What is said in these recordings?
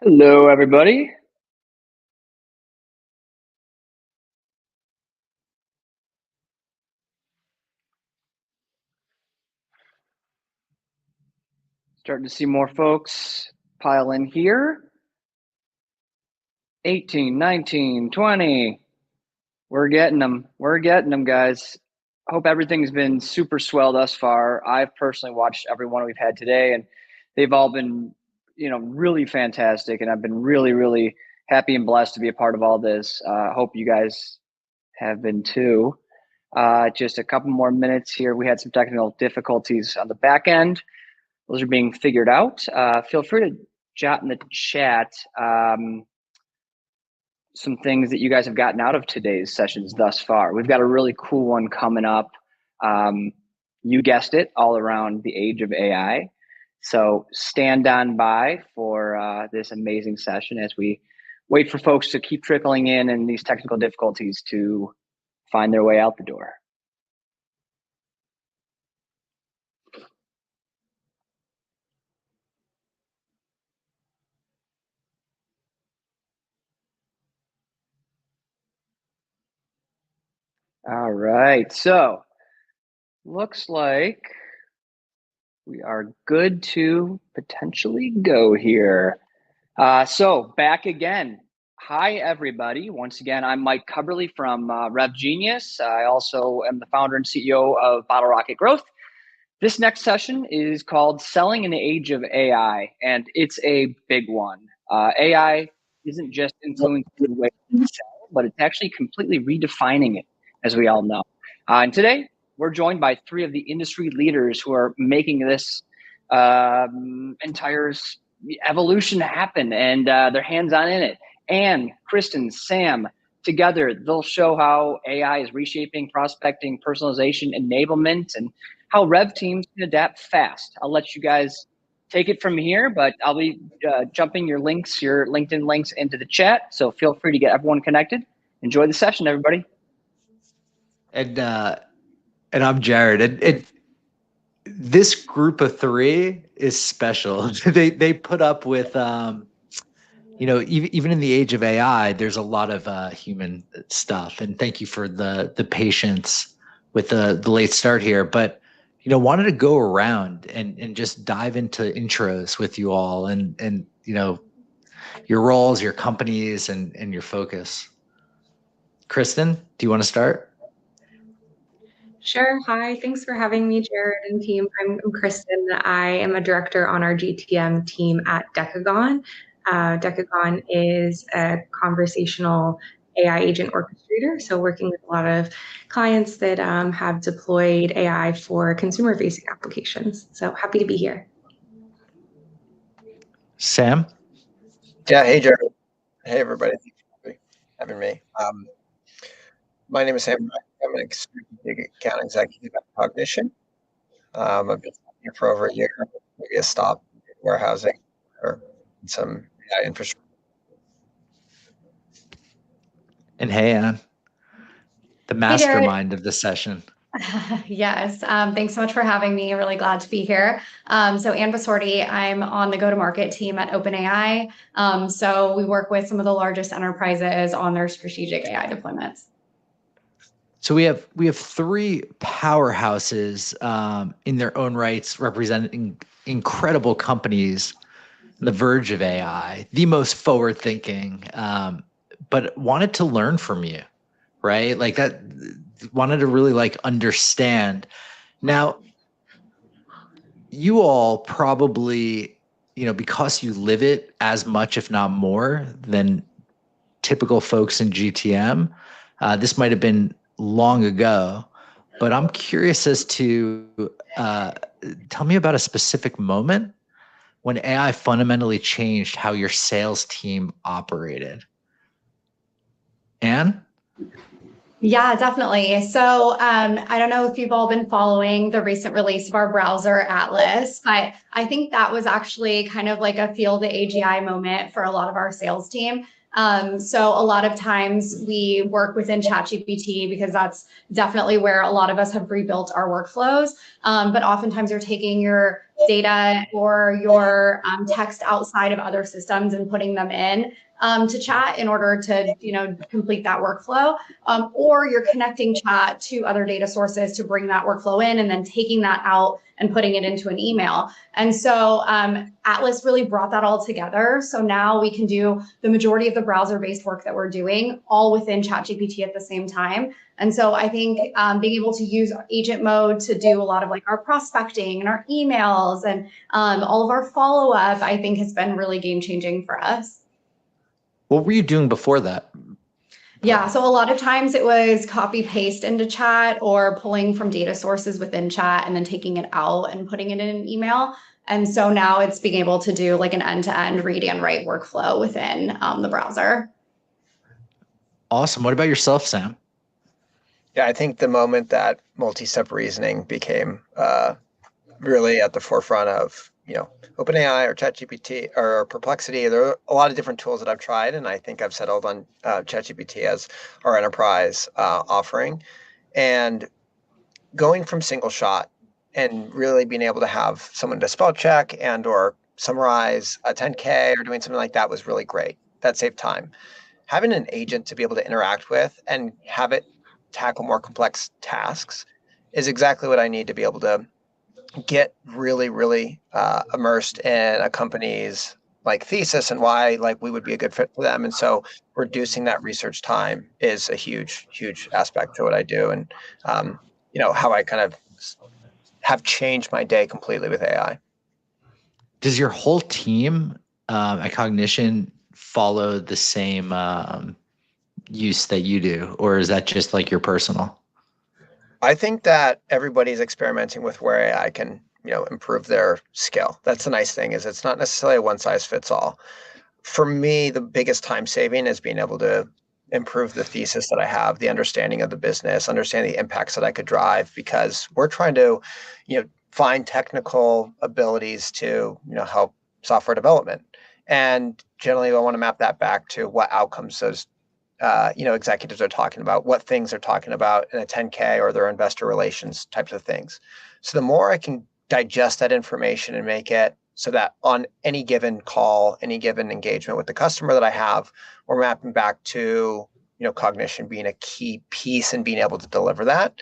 Hello, everybody. Starting to see more folks pile in here. 18, 19, 20. We're getting them. We're getting them, guys. Hope everything's been super swell thus far. I've personally watched every one we've had today, and they've all been, really fantastic. And I've been really, really happy and blessed to be a part of all this. Hope you guys have been too. Just a couple more minutes here. We had some technical difficulties on the back end. Those are being figured out. Feel free to jot in the chat some things that you guys have gotten out of today's sessions thus far. We've got a really cool one coming up. You guessed it, all around the age of AI. So stand on by for this amazing session as we wait for folks to keep trickling in and these technical difficulties to find their way out the door. All right, so looks like we are good to potentially go here. So back again. Hi, everybody. Once again, I'm Mike Cubberly from RevGenius. I also am the founder and CEO of Bottle Rocket Growth. This next session is called Selling in the Age of AI, and it's a big one. AI isn't just influencing the way we sell, but it's actually completely redefining it, as we all know. And today, we're joined by three of the industry leaders who are making this entire evolution happen, and they're hands-on in it. Anne, Kristen, Sam, together, they'll show how AI is reshaping prospecting, personalization, enablement, and how Rev teams can adapt fast. I'll let you guys take it from here, but I'll be jumping your links, your LinkedIn links into the chat. So feel free to get everyone connected. Enjoy the session, everybody. And I'm Jared. This group of three is special. They put up with even in the age of AI, there's a lot of human stuff. And thank you for the patience with the late start here. But wanted to go around and just dive into intros with you all and your roles, your companies, and your focus. Kristen, do you want to start? Sure. Hi. Thanks for having me, Jared and team. I'm Kristen. I am a director on our GTM team at Decagon. Decagon is a conversational AI agent orchestrator, so working with a lot of clients that have deployed AI for consumer-facing applications. So happy to be here. Sam? Yeah, hey, Jared. Hey, everybody. Thanks for having me. My name is Sam. I'm an strategic account executive at Cognition. I've been here for over a year, maybe a stop in warehousing or some AI infrastructure. And hey, Anne, the mastermind of the session. Yes, thanks so much for having me. Really glad to be here. So Anne Basorti, I'm on the go-to-market team at OpenAI. So we work with some of the largest enterprises on their strategic AI deployments. So we have three powerhouses in their own rights, representing incredible companies on the verge of AI, the most forward-thinking, but wanted to learn from you, right? Like that, wanted to really understand. Now, you all probably, because you live it as much, if not more, than typical folks in GTM, this might have been long ago, but I'm curious as to tell me about a specific moment when AI fundamentally changed how your sales team operated. Anne? Yeah, definitely. So I don't know if you've all been following the recent release of our browser, Atlas, but I think that was actually kind of like a feel the AGI moment for a lot of our sales team. So a lot of times we work within ChatGPT because that's definitely where a lot of us have rebuilt our workflows. But oftentimes you're taking your data or your text outside of other systems and putting them in to chat in order to, complete that workflow. Or you're connecting chat to other data sources to bring that workflow in and then taking that out and putting it into an email. And so Atlas really brought that all together. So now we can do the majority of the browser-based work that we're doing all within ChatGPT at the same time. And so I think being able to use agent mode to do a lot of like our prospecting and our emails and all of our follow-up, I think has been really game-changing for us. What were you doing before that? Yeah, so a lot of times it was copy paste into chat or pulling from data sources within chat and then taking it out and putting it in an email. And so now it's being able to do like an end-to-end read and write workflow within the browser. Awesome. What about yourself, Sam? Yeah, I think the moment that multi-step reasoning became really at the forefront of, OpenAI or ChatGPT or Perplexity, there are a lot of different tools that I've tried, and I think I've settled on ChatGPT as our enterprise offering. And going from single shot and really being able to have someone to spell check and or summarize a 10K or doing something like that was really great. That saved time. Having an agent to be able to interact with and have it tackle more complex tasks is exactly what I need to be able to get really, really immersed in a company's like thesis and why like we would be a good fit for them. And so reducing that research time is a huge, huge aspect to what I do. And, how I kind of have changed my day completely with AI. Does your whole team at Cognition follow the same use that you do, or is that just like your personal? I think that everybody's experimenting with where AI can, improve their skill. That's the nice thing is it's not necessarily a one size fits all. For me, the biggest time saving is being able to improve the thesis that I have, the understanding of the business, understand the impacts that I could drive, because we're trying to, find technical abilities to, help software development. And generally, I want to map that back to what outcomes those executives are talking about, what things they're talking about in a 10K or their investor relations types of things. So the more I can digest that information and make it so that on any given call, any given engagement with the customer that I have, we're mapping back to, Cognition being a key piece and being able to deliver that.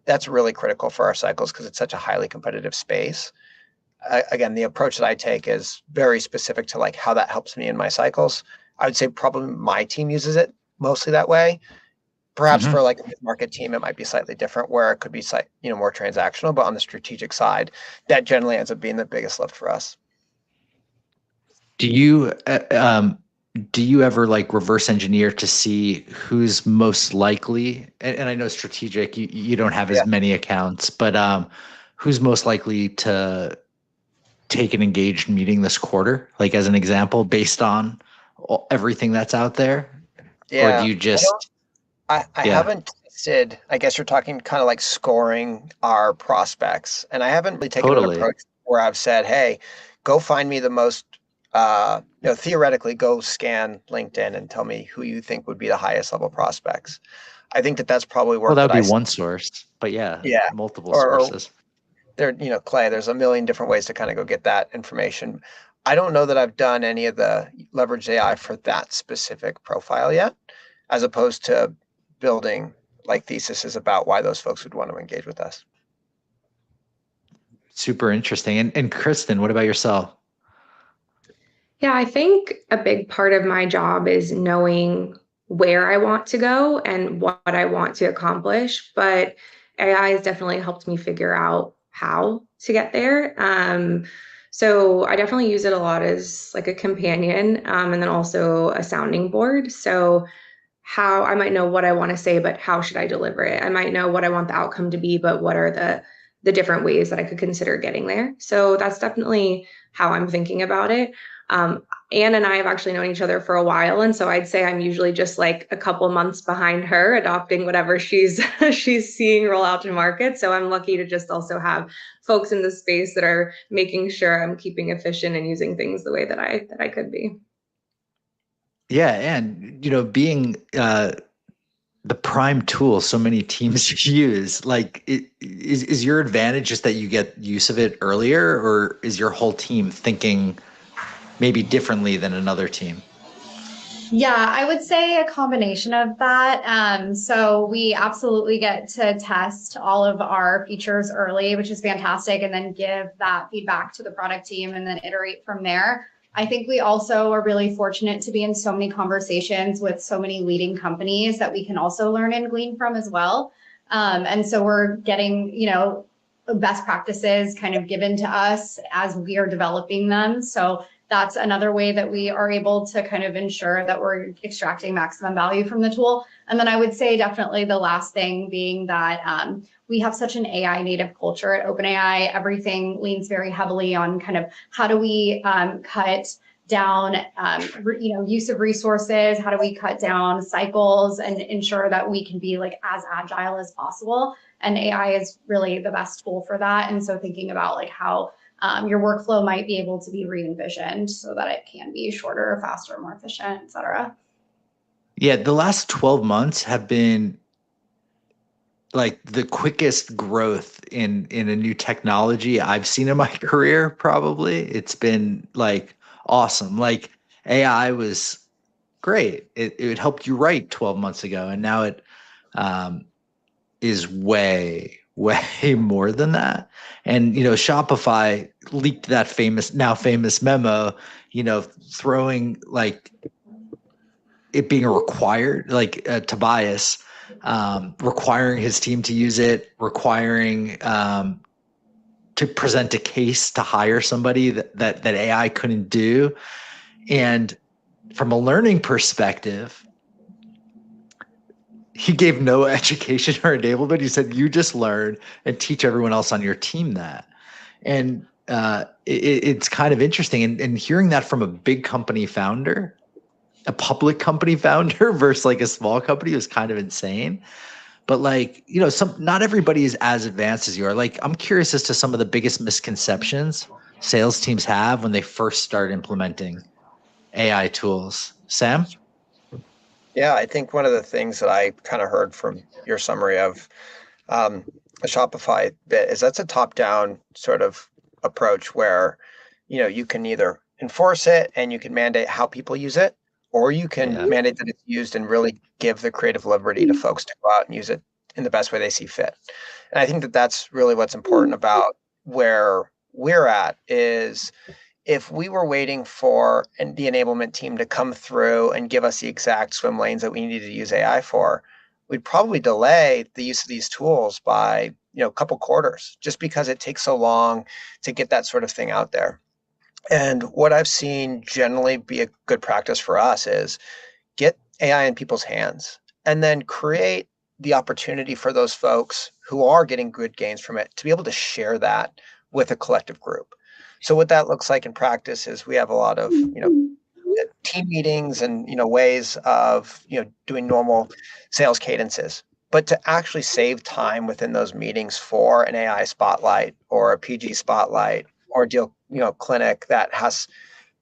That's really critical for our cycles because it's such a highly competitive space. Again, the approach that I take is very specific to like how that helps me in my cycles. I would say probably my team uses it mostly that way. Perhaps for like a mid-market team, it might be slightly different where it could be, more transactional, but on the strategic side, that generally ends up being the biggest lift for us. Do you ever like reverse engineer to see who's most likely, and I know strategic, you don't have as many accounts, but who's most likely to take an engaged meeting this quarter, like as an example, based on everything that's out there? Yeah. Or do you just... I haven't tested, I guess you're talking kind of like scoring our prospects. And I haven't really taken an approach where I've said, hey, go find me the most, theoretically go scan LinkedIn and tell me who you think would be the highest level prospects. I think that's probably work. Well, that would be one source, but multiple sources. Clay, there's a million different ways to kind of go get that information. I don't know that I've done any of the leverage AI for that specific profile yet, as opposed to building like theses about why those folks would want to engage with us. Super interesting. And Kristen, what about yourself? Yeah, I think a big part of my job is knowing where I want to go and what I want to accomplish. But AI has definitely helped me figure out how to get there. So I definitely use it a lot as like a companion, and then also a sounding board. So how I might know what I want to say, but how should I deliver it? I might know what I want the outcome to be, but what are the different ways that I could consider getting there? So that's definitely how I'm thinking about it. Anne and I have actually known each other for a while, and so I'd say I'm usually just like a couple months behind her, adopting whatever she's seeing roll out to market. So I'm lucky to just also have folks in the space that are making sure I'm keeping efficient and using things the way that I could be. Yeah, and being the prime tool so many teams use. Like, is your advantage just that you get use of it earlier, or is your whole team thinking maybe differently than another team? Yeah, I would say a combination of that. So we absolutely get to test all of our features early, which is fantastic, and then give that feedback to the product team and then iterate from there. I think we also are really fortunate to be in so many conversations with so many leading companies that we can also learn and glean from as well. And so we're getting, best practices kind of given to us as we are developing them. So that's another way that we are able to kind of ensure that we're extracting maximum value from the tool. And then I would say definitely the last thing being that we have such an AI native culture at OpenAI. Everything leans very heavily on kind of how do we cut down use of resources, how do we cut down cycles and ensure that we can be like as agile as possible. And AI is really the best tool for that. And so thinking about like how your workflow might be able to be re-envisioned so that it can be shorter, faster, more efficient, et cetera. Yeah, the last 12 months have been like the quickest growth in a new technology I've seen in my career, probably. It's been like awesome. Like AI was great. It helped you write 12 months ago, and now it is way more than that. And Shopify leaked that now famous memo, throwing like it being required, like Tobias requiring his team to use it, requiring to present a case to hire somebody that AI couldn't do. And from a learning perspective, he gave no education or enablement. He said, you just learn and teach everyone else on your team that. And it's kind of interesting. And hearing that from a big company founder, a public company founder versus like a small company was kind of insane. But like, not everybody is as advanced as you are. Like, I'm curious as to some of the biggest misconceptions sales teams have when they first start implementing AI tools. Sam? Yeah, I think one of the things that I kind of heard from your summary of a Shopify bit is that's a top-down sort of approach where, you can either enforce it and you can mandate how people use it, or you can mandate that it's used and really give the creative liberty to folks to go out and use it in the best way they see fit. And I think that that's really what's important about where we're at is if we were waiting for the enablement team to come through and give us the exact swim lanes that we needed to use AI for, we'd probably delay the use of these tools by a couple quarters, just because it takes so long to get that sort of thing out there. And what I've seen generally be a good practice for us is get AI in people's hands and then create the opportunity for those folks who are getting good gains from it to be able to share that with a collective group. So what that looks like in practice is we have a lot of, team meetings and, ways of, doing normal sales cadences. But to actually save time within those meetings for an AI spotlight or a PG spotlight or a deal, clinic that has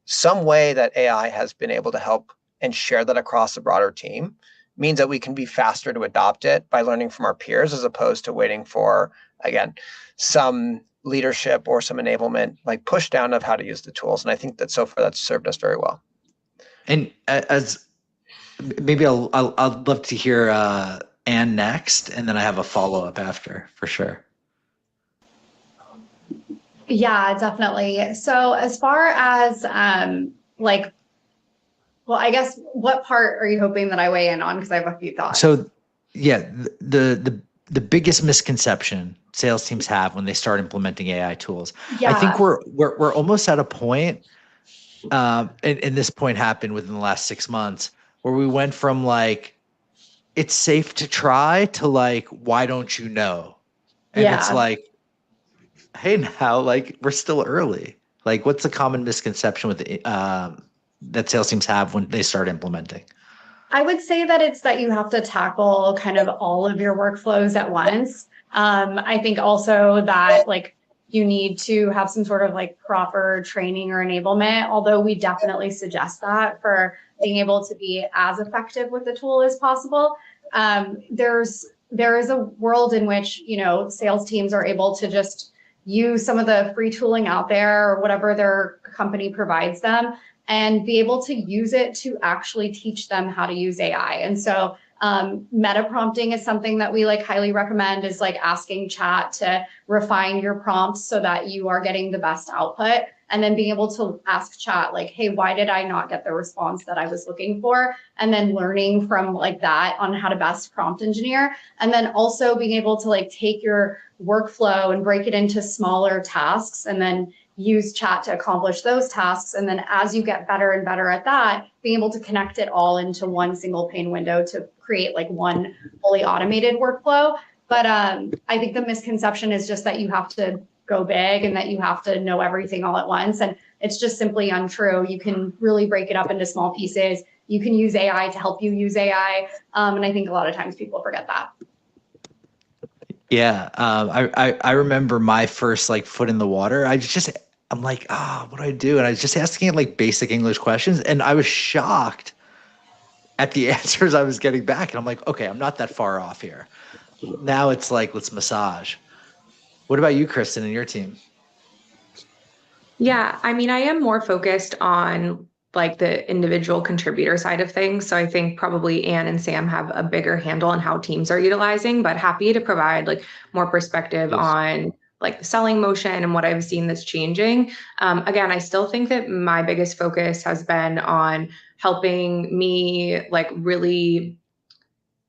some way that AI has been able to help and share that across the broader team means that we can be faster to adopt it by learning from our peers as opposed to waiting for, again, some leadership or some enablement like push down of how to use the tools. And I think that so far that's served us very well. And as maybe I'd love to hear Anne next, and then I have a follow-up after for sure. Yeah, definitely. So as far as I guess what part are you hoping that I weigh in on? Because I have a few thoughts. So yeah, the biggest misconception sales teams have when they start implementing AI tools. Yeah. I think we're almost at a point, and this point happened within the last 6 months, where we went from like, it's safe to try to like, why don't you know? And it's like, hey, now like we're still early. Like, what's the common misconception with that sales teams have when they start implementing? I would say that it's that you have to tackle kind of all of your workflows at once. I think also that like you need to have some sort of like proper training or enablement, although we definitely suggest that for being able to be as effective with the tool as possible. there is a world in which, sales teams are able to just use some of the free tooling out there or whatever their company provides them and be able to use it to actually teach them how to use AI. And so meta prompting is something that we highly recommend, is asking chat to refine your prompts so that you are getting the best output. And then being able to ask chat hey, why did I not get the response that I was looking for? And then learning from that on how to best prompt engineer. And then also being able to take your workflow and break it into smaller tasks and then use chat to accomplish those tasks. And then as you get better and better at that, being able to connect it all into one single pane window to create one fully automated workflow. But I think the misconception is just that you have to go big and that you have to know everything all at once. And it's just simply untrue. You can really break it up into small pieces. You can use AI to help you use AI. And I think a lot of times people forget that. Yeah. I remember my first foot in the water. I'm like, what do I do? And I was just asking it basic English questions. And I was shocked at the answers I was getting back. And I'm like, okay, I'm not that far off here. Now it's let's massage. What about you, Kristen, and your team? Yeah, I mean, I am more focused on the individual contributor side of things. So I think probably Anne and Sam have a bigger handle on how teams are utilizing, but happy to provide more perspective on the selling motion and what I've seen that's changing. Again, I still think that my biggest focus has been on helping me really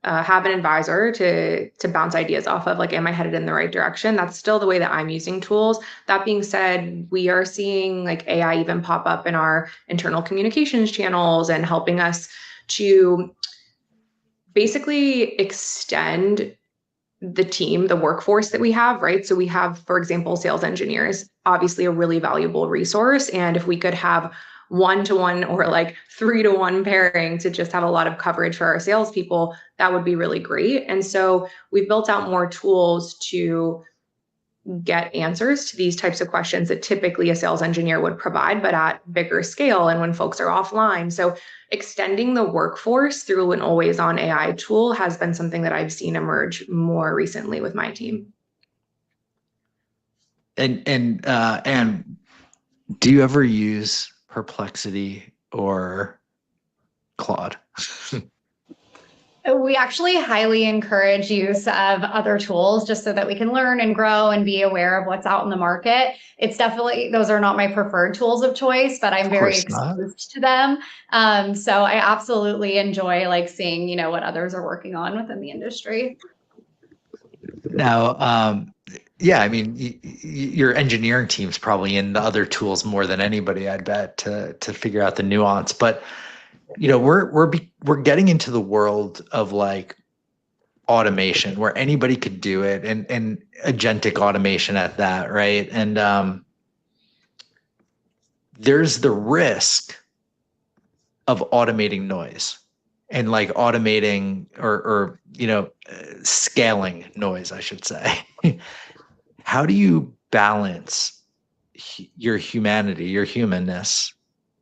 have an advisor to bounce ideas off of. Am I headed in the right direction? That's still the way that I'm using tools. That being said, we are seeing AI even pop up in our internal communications channels and helping us to basically extend the team, the workforce that we have, right? So we have, for example, sales engineers, obviously a really valuable resource. And if we could have 1-to-1 or 3-to-1 pairing to just have a lot of coverage for our salespeople, that would be really great. And so we've built out more tools to get answers to these types of questions that typically a sales engineer would provide, but at bigger scale and when folks are offline. So extending the workforce through an always-on AI tool has been something that I've seen emerge more recently with my team. And do you ever use Perplexity or Claude? We actually highly encourage use of other tools just so that we can learn and grow and be aware of what's out in the market. It's definitely, those are not my preferred tools of choice, but I'm very exposed to them. So I absolutely enjoy seeing, what others are working on within the industry. Now, yeah, I mean, your engineering team's probably in the other tools more than anybody, I bet, to figure out the nuance. But we're getting into the world of automation where anybody could do it, and agentic automation at that, right? And there's the risk of automating noise and automating or scaling noise, I should say. How do you balance your humanity, your humanness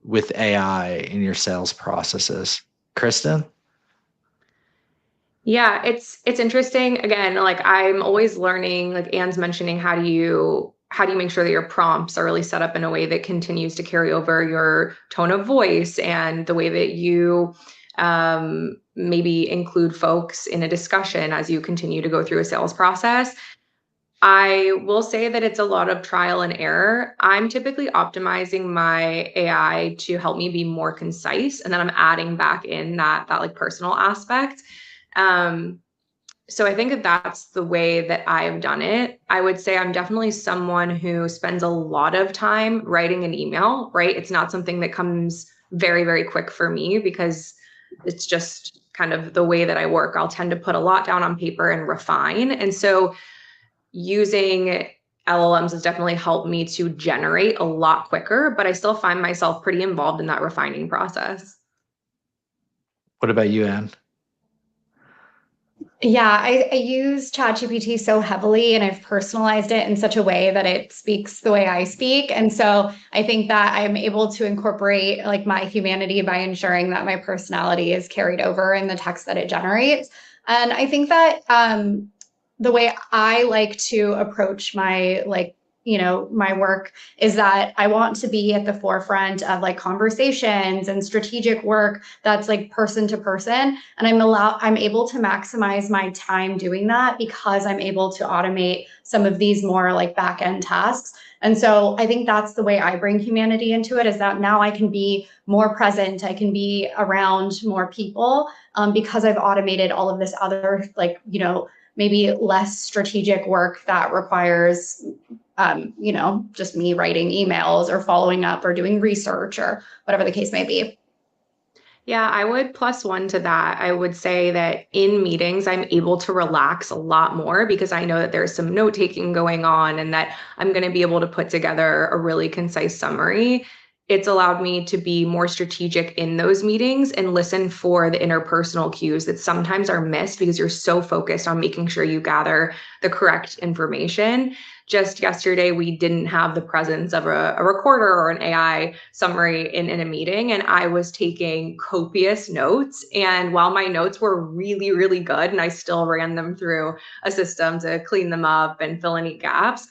with AI in your sales processes? Kristen? Yeah, it's interesting. Again, I'm always learning, Anne's mentioning, how do you make sure that your prompts are really set up in a way that continues to carry over your tone of voice and the way that you maybe include folks in a discussion as you continue to go through a sales process. I will say that it's a lot of trial and error. I'm typically optimizing my AI to help me be more concise, and then I'm adding back in that personal aspect. So I think that that's the way that I've done it. I would say I'm definitely someone who spends a lot of time writing an email, right? It's not something that comes very, very quick for me because it's just kind of the way that I work. I'll tend to put a lot down on paper and refine. And so using LLMs has definitely helped me to generate a lot quicker, but I still find myself pretty involved in that refining process. What about you, Anne? Yeah, I use ChatGPT so heavily, and I've personalized it in such a way that it speaks the way I speak. And so I think that I'm able to incorporate my humanity by ensuring that my personality is carried over in the text that it generates. And I think that the way I like to approach my my work is that I want to be at the forefront of like conversations and strategic work that's like person to person. And I'm able to maximize my time doing that because I'm able to automate some of these more like back end tasks. And so I think that's the way I bring humanity into it, is that now I can be more present. I can be around more people because I've automated all of this other maybe less strategic work that requires just me writing emails or following up or doing research or whatever the case may be. Yeah, I would plus one to that. I would say that in meetings, I'm able to relax a lot more because I know that there's some note taking going on and that I'm going to be able to put together a really concise summary. It's allowed me to be more strategic in those meetings and listen for the interpersonal cues that sometimes are missed because you're so focused on making sure you gather the correct information. Just yesterday, we didn't have the presence of a recorder or an AI summary in a meeting, and I was taking copious notes. And while my notes were really, really good, and I still ran them through a system to clean them up and fill any gaps,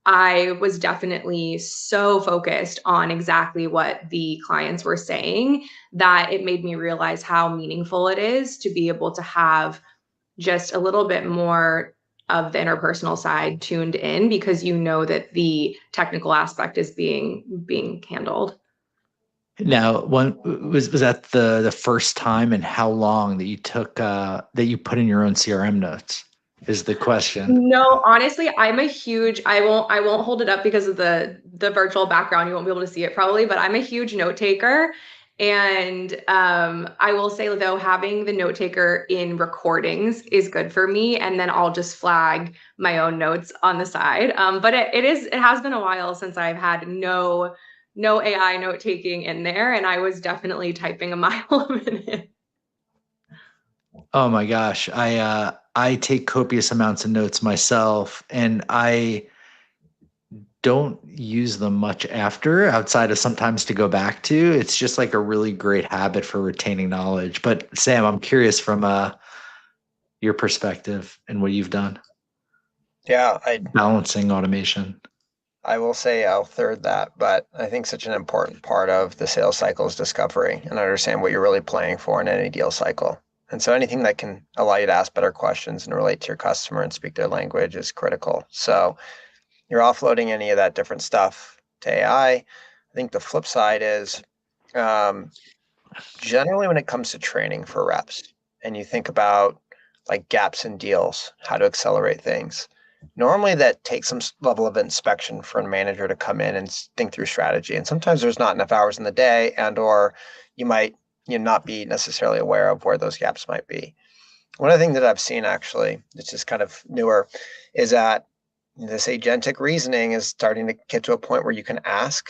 I was definitely so focused on exactly what the clients were saying that it made me realize how meaningful it is to be able to have just a little bit more of the interpersonal side tuned in because you know that the technical aspect is being handled. Now, was that the first time, and how long that you took that you put in your own CRM notes? Is the question. No, honestly, I'm a huge, I won't hold it up because of the virtual background. You won't be able to see it probably, but I'm a huge note taker. And I will say though, having the note taker in recordings is good for me. And then I'll just flag my own notes on the side. But it has been a while since I've had no AI note taking in there. And I was definitely typing a mile a minute. Oh my gosh. I take copious amounts of notes myself, and I don't use them much after, outside of sometimes to go back to. It's just like a really great habit for retaining knowledge. But Sam, I'm curious from your perspective and what you've done. Yeah, Balancing automation. I will say I'll third that, but I think such an important part of the sales cycle is discovery and understand what you're really playing for in any deal cycle. And so anything that can allow you to ask better questions and relate to your customer and speak their language is critical. So you're offloading any of that different stuff to AI. I think the flip side is generally when it comes to training for reps and you think about like gaps in deals, how to accelerate things, normally that takes some level of inspection for a manager to come in and think through strategy. And sometimes there's not enough hours in the day, and or you might not be necessarily aware of where those gaps might be. One of the things that I've seen actually, it's just kind of newer, is that this agentic reasoning is starting to get to a point where you can ask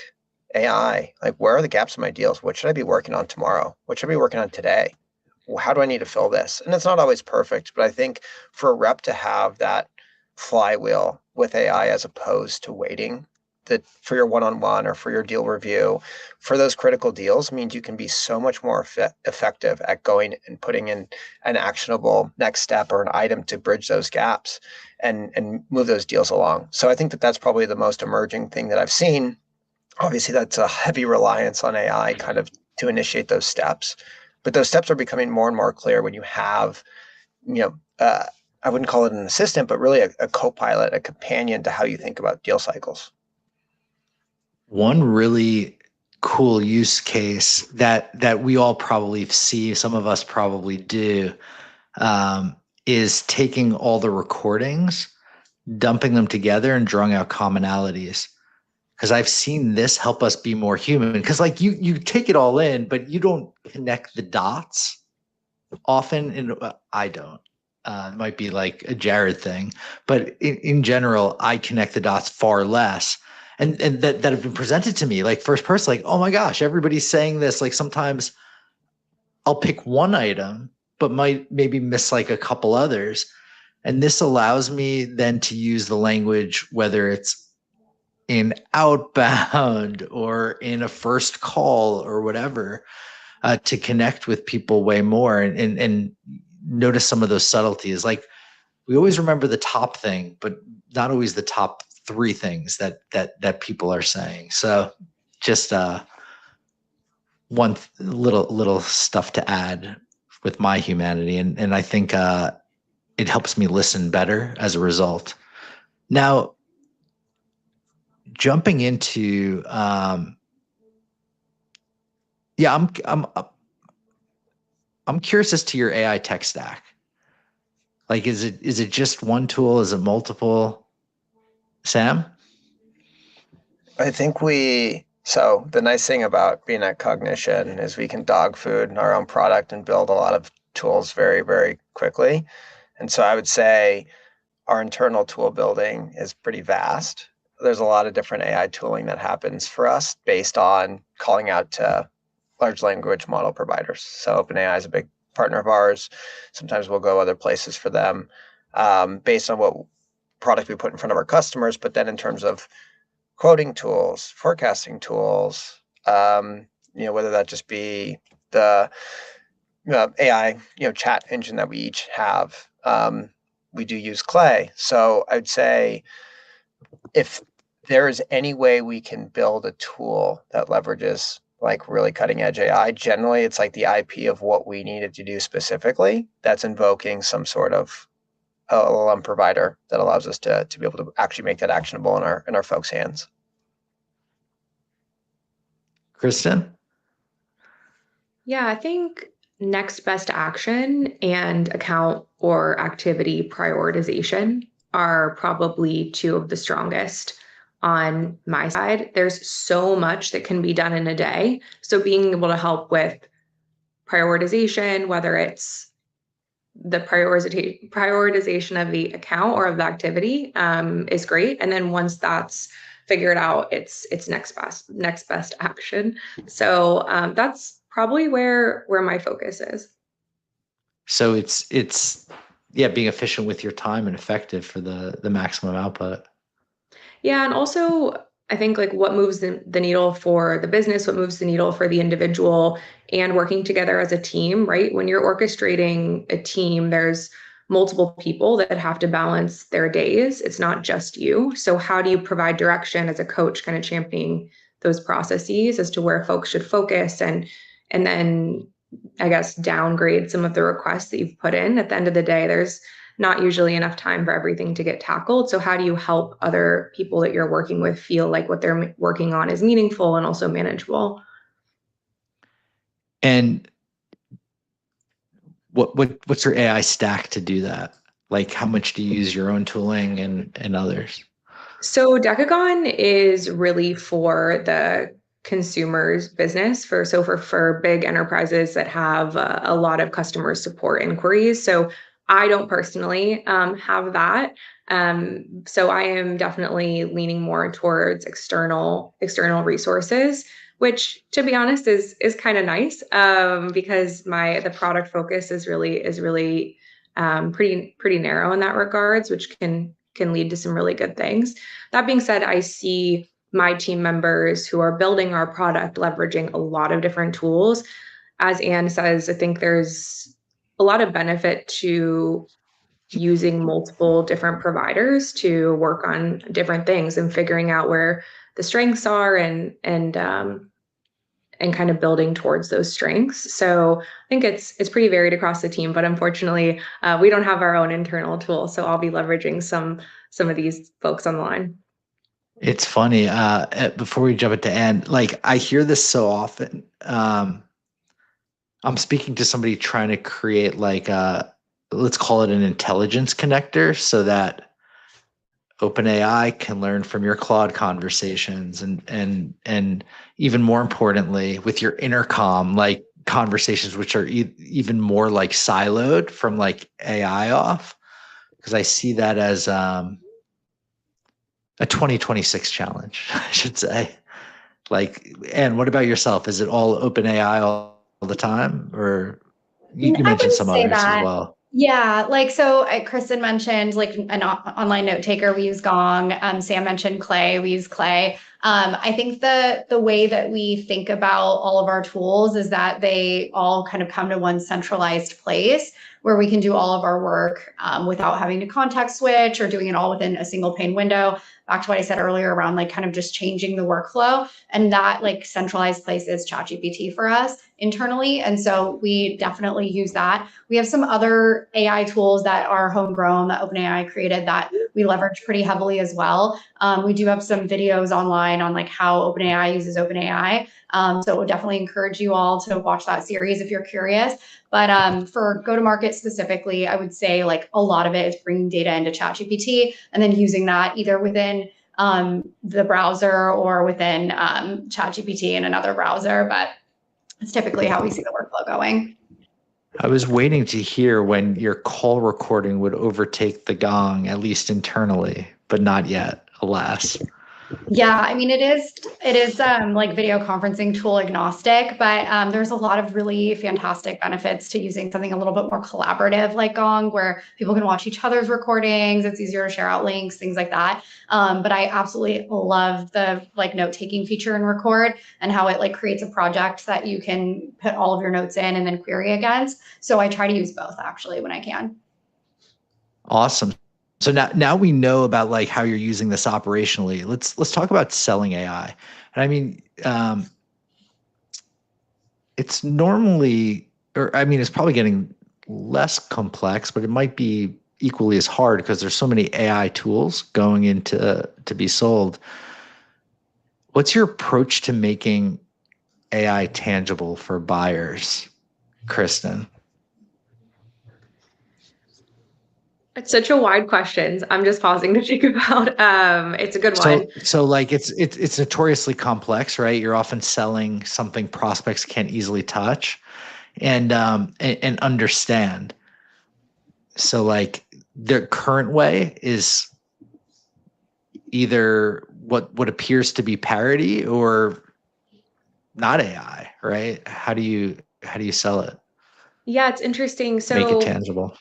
AI, like, where are the gaps in my deals? What should I be working on tomorrow? What should I be working on today? How do I need to fill this? And it's not always perfect, but I think for a rep to have that flywheel with AI as opposed to waiting that for your one-on-one or for your deal review for those critical deals means you can be so much more effective at going and putting in an actionable next step or an item to bridge those gaps and move those deals along. So I think that that's probably the most emerging thing that I've seen. Obviously, that's a heavy reliance on AI kind of to initiate those steps, but those steps are becoming more and more clear when you have, I wouldn't call it an assistant, but really a co-pilot, a companion to how you think about deal cycles. One really cool use case that we all probably see, some of us probably do, is taking all the recordings, dumping them together, and drawing out commonalities. Because I've seen this help us be more human. Because like you take it all in, but you don't connect the dots often. And I don't. It might be like a Jared thing, but in general, I connect the dots far less. And that have been presented to me like first person, like, oh my gosh, everybody's saying this. Like sometimes I'll pick one item, but might maybe miss like a couple others. And this allows me then to use the language, whether it's in outbound or in a first call or whatever, to connect with people way more. And notice some of those subtleties. Like we always remember the top thing, but not always the top three things that people are saying. So just one little stuff to add with my humanity, and I think it helps me listen better as a result. Now, jumping into I'm curious as to your AI tech stack. Like, is it just one tool? Is it multiple? Sam? I think so the nice thing about being at Cognition is we can dog food our own product and build a lot of tools very, very quickly. And so I would say our internal tool building is pretty vast. There's a lot of different AI tooling that happens for us based on calling out to large language model providers. So OpenAI is a big partner of ours. Sometimes we'll go other places for them based on what product we put in front of our customers. But then in terms of quoting tools, forecasting tools, whether that just be the AI, chat engine that we each have, we do use Clay. So I'd say if there is any way we can build a tool that leverages like really cutting edge AI, generally it's like the IP of what we needed to do specifically that's invoking some sort of LLM provider that allows us to be able to actually make that actionable in our folks' hands. Kristen? Yeah, I think next best action and account or activity prioritization are probably two of the strongest on my side. There's so much that can be done in a day. So being able to help with prioritization, whether it's the prioritization of the account or of the activity, is great. And then once that's figured out, it's next best action. So that's probably where my focus is. So it's being efficient with your time and effective for the maximum output. Yeah, and also I think like what moves the needle for the business, what moves the needle for the individual, and working together as a team, right? When you're orchestrating a team, there's multiple people that have to balance their days. It's not just you. So how do you provide direction as a coach, kind of championing those processes as to where folks should focus, and then I guess downgrade some of the requests that you've put in? At the end of the day, there's not usually enough time for everything to get tackled. So how do you help other people that you're working with feel like what they're working on is meaningful and also manageable? And what's your AI stack to do that? Like, how much do you use your own tooling and others? So Decagon is really for the consumer's business for big enterprises that have a lot of customer support inquiries. So I don't personally have that. So I am definitely leaning more towards external resources, which, to be honest, is kind of nice because the product focus is really pretty narrow in that regards, which can lead to some really good things. That being said, I see my team members who are building our product leveraging a lot of different tools. As Anne says, I think there's a lot of benefit to using multiple different providers to work on different things and figuring out where the strengths are and kind of building towards those strengths. So I think it's pretty varied across the team, but unfortunately, we don't have our own internal tool. So I'll be leveraging some of these folks on the line. It's funny. Before we jump into Anne, like I hear this so often. I'm speaking to somebody trying to create like let's call it an intelligence connector so that OpenAI can learn from your Claude conversations and even more importantly with your intercom like conversations, which are even more like siloed from like AI off, because I see that as a 2026 challenge, I should say. Like, and what about yourself? Is it all OpenAI all the time, or you mentioned some others as well? Yeah, like so Kristen mentioned like an online note taker, we use Gong. Sam mentioned Clay, we use Clay. I think the way that we think about all of our tools is that they all kind of come to one centralized place where we can do all of our work without having to context switch or doing it all within a single pane window. Back to what I said earlier around like kind of just changing the workflow, and that like centralized place is ChatGPT for us internally. And so we definitely use that. We have some other AI tools that are homegrown that OpenAI created that we leverage pretty heavily as well. We do have some videos online on like how OpenAI uses OpenAI. So we'll definitely encourage you all to watch that series if you're curious. But for go-to-market specifically, I would say like a lot of it is bringing data into ChatGPT and then using that either within the browser or within ChatGPT in another browser. But it's typically how we see the workflow going. I was waiting to hear when your call recording would overtake the gong, at least internally, but not yet, alas. Yeah, I mean, it is like video conferencing tool agnostic, but there's a lot of really fantastic benefits to using something a little bit more collaborative like Gong, where people can watch each other's recordings. It's easier to share out links, things like that. But I absolutely love the like note-taking feature in Record and how it like creates a project that you can put all of your notes in and then query against. So I try to use both actually when I can. Awesome. So now we know about like how you're using this operationally. Let's talk about selling AI. And I mean, it's normally, or I mean, it's probably getting less complex, but it might be equally as hard because there's so many AI tools going into to be sold. What's your approach to making AI tangible for buyers, Kristen? It's such a wide question. I'm just pausing to think about. It's a good one. So like it's notoriously complex, right? You're often selling something prospects can't easily touch and understand. So like their current way is either what appears to be parody or not AI, right? How do you sell it? Yeah, it's interesting. So make it tangible.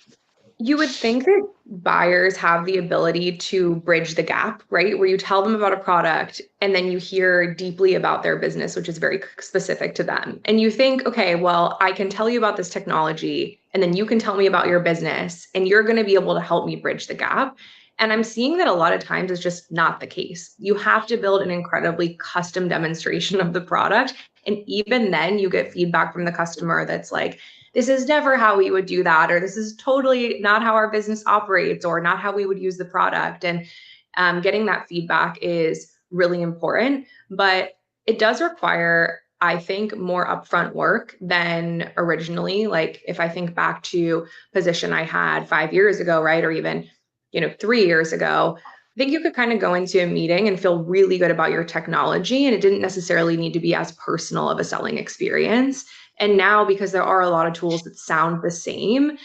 You would think that buyers have the ability to bridge the gap, right? Where you tell them about a product and then you hear deeply about their business, which is very specific to them. And you think, okay, well, I can tell you about this technology and then you can tell me about your business and you're going to be able to help me bridge the gap. And I'm seeing that a lot of times is just not the case. You have to build an incredibly custom demonstration of the product. And even then you get feedback from the customer that's like, this is never how we would do that, or this is totally not how our business operates, or not how we would use the product. And getting that feedback is really important, but it does require, I think, more upfront work than originally. Like if I think back to position I had 5 years ago, right, or even 3 years ago, I think you could kind of go into a meeting and feel really good about your technology, and it didn't necessarily need to be as personal of a selling experience. And now, because there are a lot of tools that sound the same,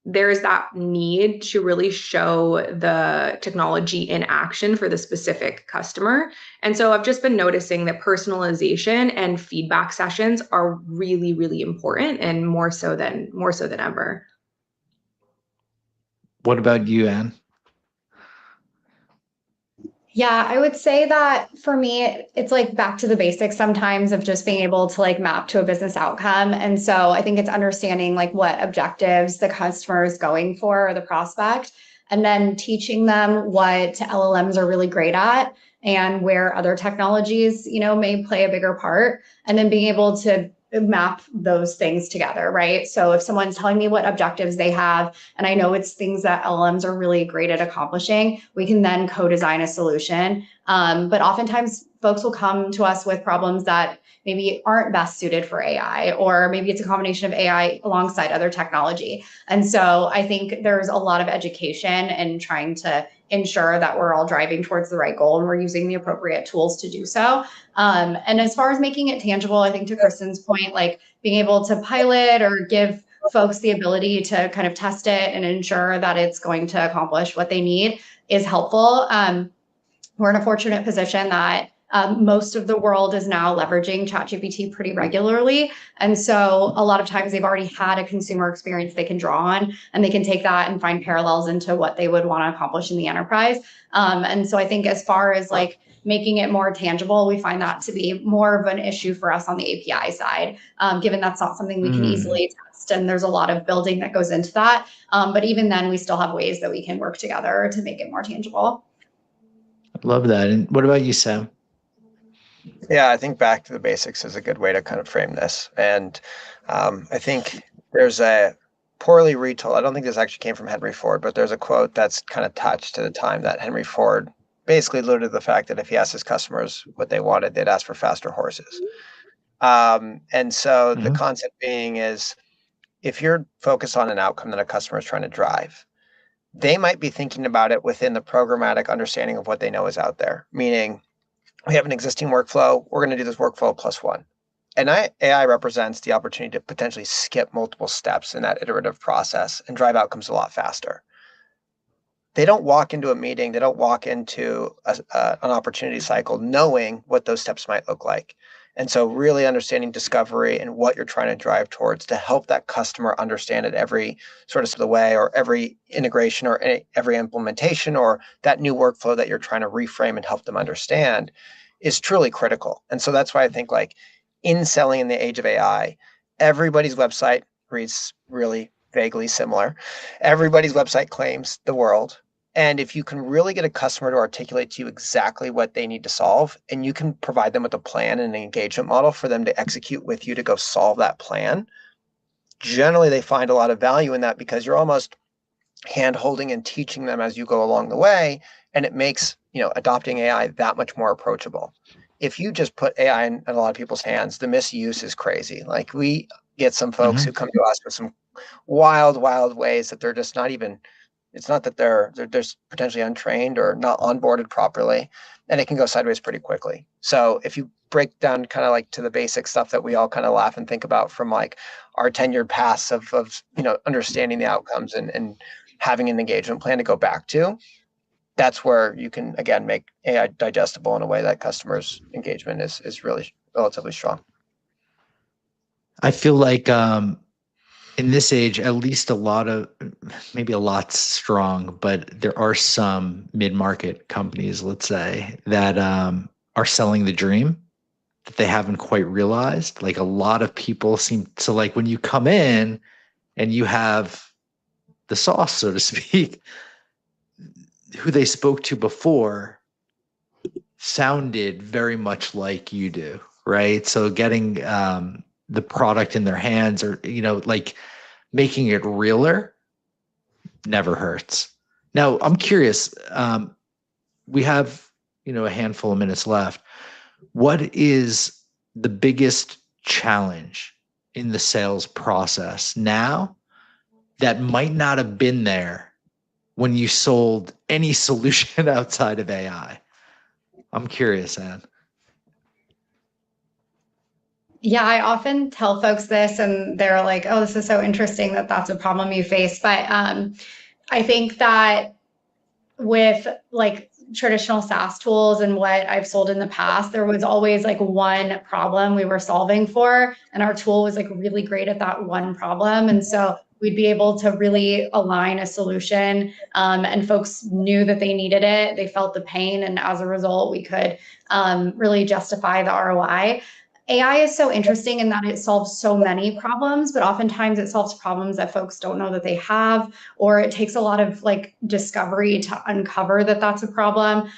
there's that need to really show the technology in action for the specific customer. And so I've just been noticing that personalization and feedback sessions are really, really important, and more so than ever. What about you, Anne? Yeah, I would say that for me, it's like back to the basics sometimes of just being able to like map to a business outcome. And so I think it's understanding like what objectives the customer is going for or the prospect, and then teaching them what LLMs are really great at and where other technologies, may play a bigger part, and then being able to map those things together, right? So if someone's telling me what objectives they have, and I know it's things that LLMs are really great at accomplishing, we can then co-design a solution. But oftentimes folks will come to us with problems that maybe aren't best suited for AI, or maybe it's a combination of AI alongside other technology. And so I think there's a lot of education and trying to ensure that we're all driving towards the right goal and we're using the appropriate tools to do so. And as far as making it tangible, I think to Kristen's point, like being able to pilot or give folks the ability to kind of test it and ensure that it's going to accomplish what they need is helpful. We're in a fortunate position that most of the world is now leveraging ChatGPT pretty regularly. And so a lot of times they've already had a consumer experience they can draw on, and they can take that and find parallels into what they would want to accomplish in the enterprise. And so I think as far as like making it more tangible, we find that to be more of an issue for us on the API side, given that's not something we can easily test. And there's a lot of building that goes into that. But even then, we still have ways that we can work together to make it more tangible. Love that. And what about you, Sam? Yeah, I think back to the basics is a good way to kind of frame this. And I think there's a poorly retold, I don't think this actually came from Henry Ford, but there's a quote that's kind of touched to the time that Henry Ford basically alluded to the fact that if he asked his customers what they wanted, they'd ask for faster horses. And so the concept being is, if you're focused on an outcome that a customer is trying to drive, they might be thinking about it within the programmatic understanding of what they know is out there. Meaning, we have an existing workflow, we're going to do this workflow plus one. And AI represents the opportunity to potentially skip multiple steps in that iterative process and drive outcomes a lot faster. They don't walk into a meeting, they don't walk into an opportunity cycle knowing what those steps might look like. And so really understanding discovery and what you're trying to drive towards to help that customer understand it every sort of the way, or every integration, or every implementation, or that new workflow that you're trying to reframe and help them understand is truly critical. And so that's why I think, like, in selling in the age of AI, everybody's website reads really vaguely similar. Everybody's website claims the world. And if you can really get a customer to articulate to you exactly what they need to solve, and you can provide them with a plan and an engagement model for them to execute with you to go solve that plan, generally they find a lot of value in that, because you're almost hand-holding and teaching them as you go along the way. And it makes, adopting AI that much more approachable. If you just put AI in a lot of people's hands, the misuse is crazy. Like, we get some folks who come to us with some wild ways that they're just not even, it's not that they're just potentially untrained or not onboarded properly, and it can go sideways pretty quickly. So if you break down kind of like to the basic stuff that we all kind of laugh and think about from like our tenured paths of understanding the outcomes and having an engagement plan to go back to, that's where you can, again, make AI digestible in a way that customers' engagement is really relatively strong. I feel like in this age, at least maybe a lot's strong, but there are some mid-market companies, let's say, that are selling the dream that they haven't quite realized. Like, a lot of people seem to, like, when you come in and you have the sauce, so to speak, who they spoke to before sounded very much like you do, right? So getting the product in their hands, or, like, making it realer never hurts. Now, I'm curious, we have, a handful of minutes left. What is the biggest challenge in the sales process now that might not have been there when you sold any solution outside of AI? I'm curious, Anne. Yeah, I often tell folks this, and they're like, oh, this is so interesting that that's a problem you face. But I think that with like traditional SaaS tools and what I've sold in the past, there was always like one problem we were solving for, and our tool was like really great at that one problem. And so we'd be able to really align a solution, and folks knew that they needed it. They felt the pain, and as a result, we could really justify the ROI. AI is so interesting in that it solves so many problems, but oftentimes it solves problems that folks don't know that they have, or it takes a lot of like discovery to uncover that that's a problem.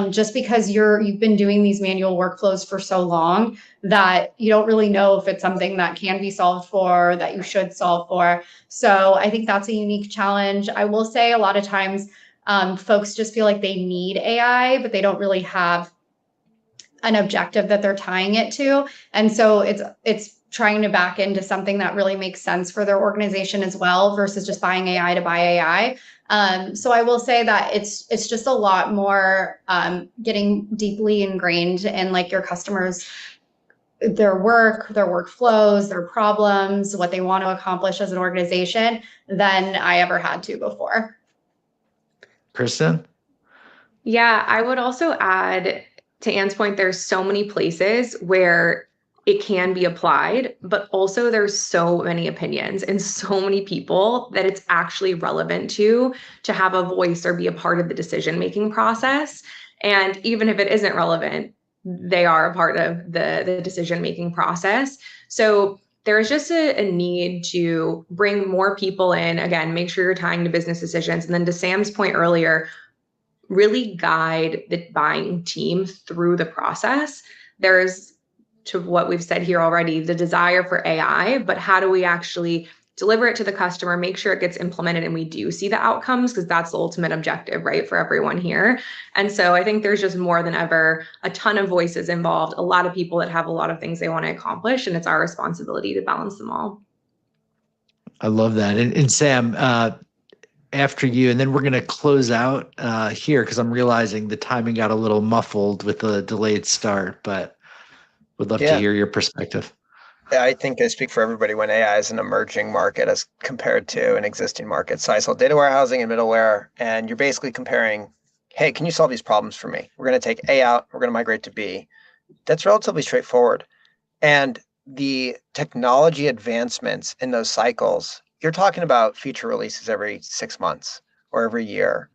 Just because you've been doing these manual workflows for so long that you don't really know if it's something that can be solved for, that you should solve for. So I think that's a unique challenge. I will say a lot of times folks just feel like they need AI, but they don't really have an objective that they're tying it to. And so it's trying to back into something that really makes sense for their organization as well, versus just buying AI to buy AI. So I will say that it's just a lot more getting deeply ingrained in like your customers, their work, their workflows, their problems, what they want to accomplish as an organization than I ever had to before. Kristen? Yeah, I would also add, to Anne's point, there's so many places where it can be applied, but also there's so many opinions and so many people that it's actually relevant to have a voice or be a part of the decision-making process. And even if it isn't relevant, they are a part of the decision-making process. So there's just a need to bring more people in, again, make sure you're tying to business decisions. And then to Sam's point earlier, really guide the buying team through the process. There's, to what we've said here already, the desire for AI, but how do we actually deliver it to the customer, make sure it gets implemented and we do see the outcomes, because that's the ultimate objective, right, for everyone here. And so I think there's just more than ever a ton of voices involved, a lot of people that have a lot of things they want to accomplish, and it's our responsibility to balance them all. I love that. And Sam, after you, and then we're going to close out here because I'm realizing the timing got a little muffled with the delayed start, but would love to hear your perspective. I think I speak for everybody when AI is an emerging market as compared to an existing market. So I sell data warehousing and middleware, and you're basically comparing, hey, can you solve these problems for me? We're going to take A out, we're going to migrate to B. That's relatively straightforward. And the technology advancements in those cycles, you're talking about feature releases every 6 months or every year.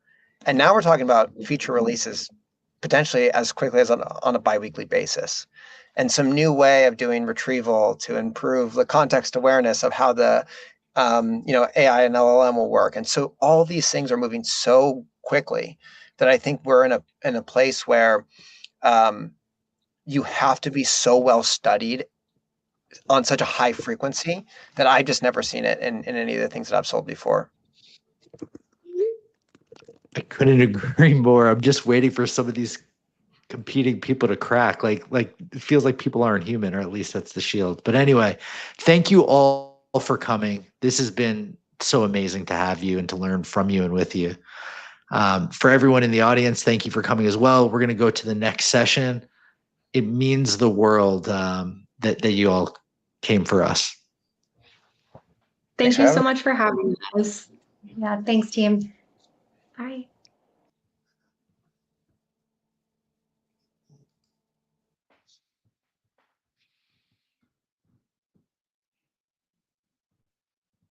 And now we're talking about feature releases potentially as quickly as on a biweekly basis. And some new way of doing retrieval to improve the context awareness of how the AI and LLM will work. And so all these things are moving so quickly that I think we're in a place where you have to be so well studied on such a high frequency that I've just never seen it in any of the things that I've sold before. I couldn't agree more. I'm just waiting for some of these competing people to crack. Like it feels like people aren't human, or at least that's the shield. But anyway, thank you all for coming. This has been so amazing to have you and to learn from you and with you. For everyone in the audience, thank you for coming as well. We're going to go to the next session. It means the world that you all came for us. Thank you so much for having us. Yeah, thanks, team.